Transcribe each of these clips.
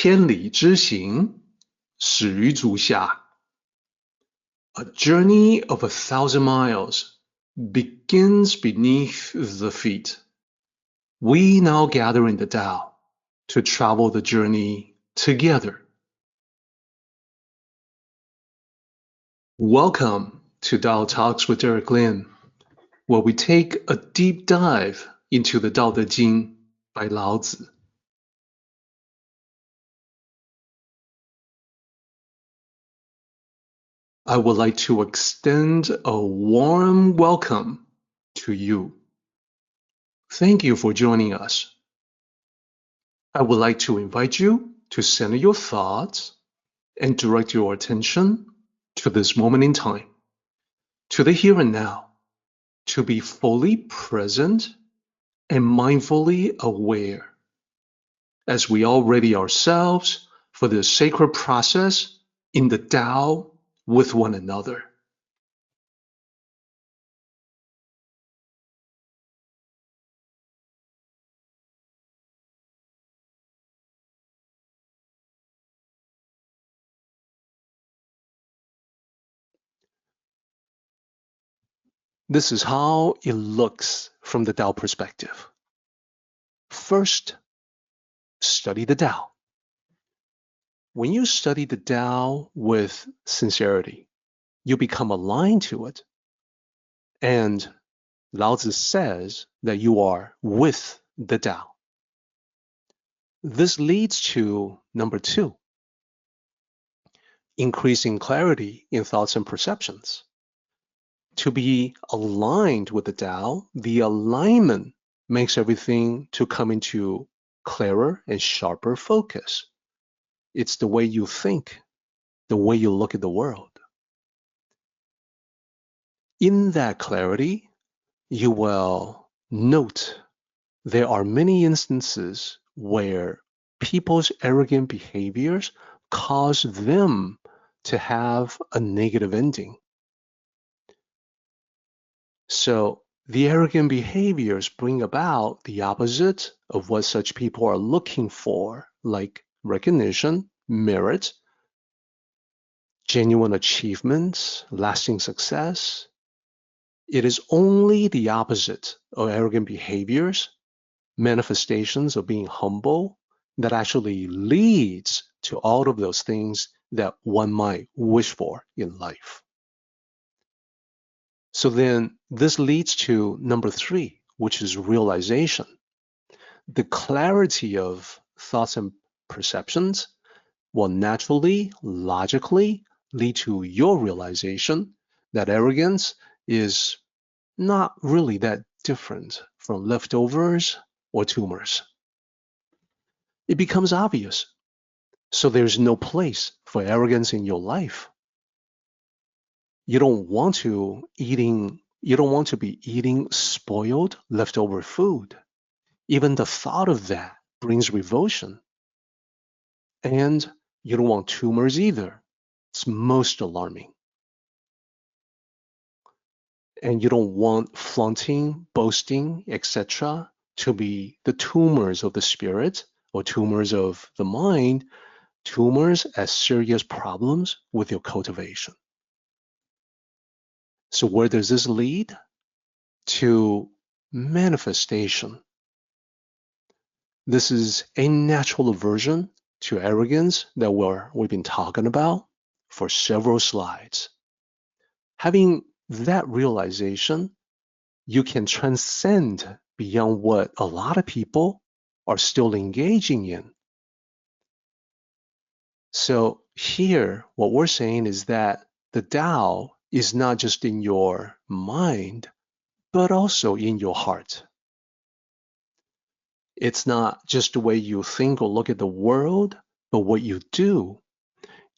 千里之行，始于足下。A journey of 1,000 miles begins beneath the feet. We now gather in the Tao to travel the journey together. Welcome to Tao Talks with Derek Lin, where we take a deep dive into the Tao Te Ching by Lao Tzu. I would like to extend a warm welcome to you. Thank you for joining us. I would like to invite you to center your thoughts and direct your attention to this moment in time, to the here and now, to be fully present and mindfully aware as we all ready ourselves for this sacred process in the Tao with one another. This is how it looks from the Tao perspective. First, study the Tao. When you study the Tao with sincerity, you become aligned to it. And Lao Tzu says that you are with the Tao. This leads to number 2, increasing clarity in thoughts and perceptions. To be aligned with the Tao, the alignment makes everything to come into clearer and sharper focus. It's the way you think, the way you look at the world. In that clarity, you will note there are many instances where people's arrogant behaviors cause them to have a negative ending. So the arrogant behaviors bring about the opposite of what such people are looking for, like recognition, merit, genuine achievements, lasting success. It is only the opposite of arrogant behaviors, manifestations of being humble, that actually leads to all of those things that one might wish for in life. So then this leads to number 3, which is realization. The clarity of thoughts and perceptions will naturally, logically lead to your realization that arrogance is not really that different from leftovers or tumors. It becomes obvious. So there's no place for arrogance in your life. You don't want to be eating spoiled leftover food. Even the thought of that brings revulsion. And you don't want tumors either. It's most alarming. And you don't want flaunting, boasting, etc. to be the tumors of the spirit or tumors of the mind, tumors as serious problems with your cultivation. So where does this lead? To manifestation. This is a natural aversion to arrogance that we've been talking about for several slides. Having that realization, you can transcend beyond what a lot of people are still engaging in. So here, what we're saying is that the Tao is not just in your mind, but also in your heart. It's not just the way you think or look at the world, but what you do.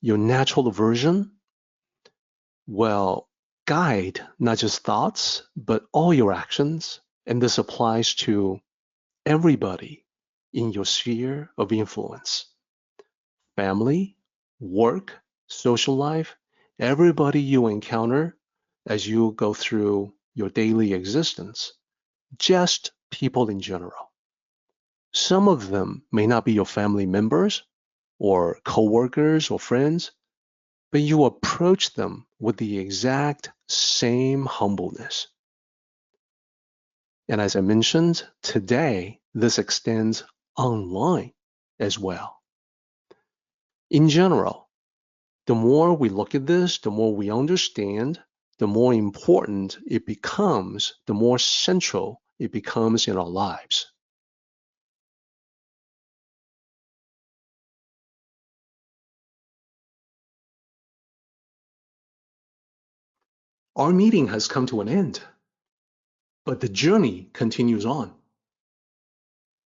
Your natural aversion will guide not just thoughts, but all your actions. And this applies to everybody in your sphere of influence. Family, work, social life, everybody you encounter as you go through your daily existence, just people in general. Some of them may not be your family members, or coworkers or friends, but you approach them with the exact same humbleness. And as I mentioned, today, this extends online as well. In general, the more we look at this, the more we understand, the more important it becomes, the more central it becomes in our lives. Our meeting has come to an end, but the journey continues on.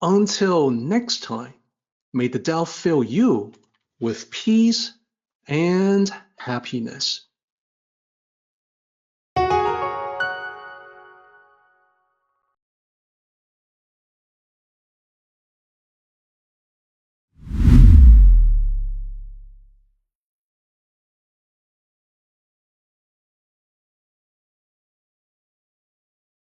Until next time, may the Tao fill you with peace and happiness.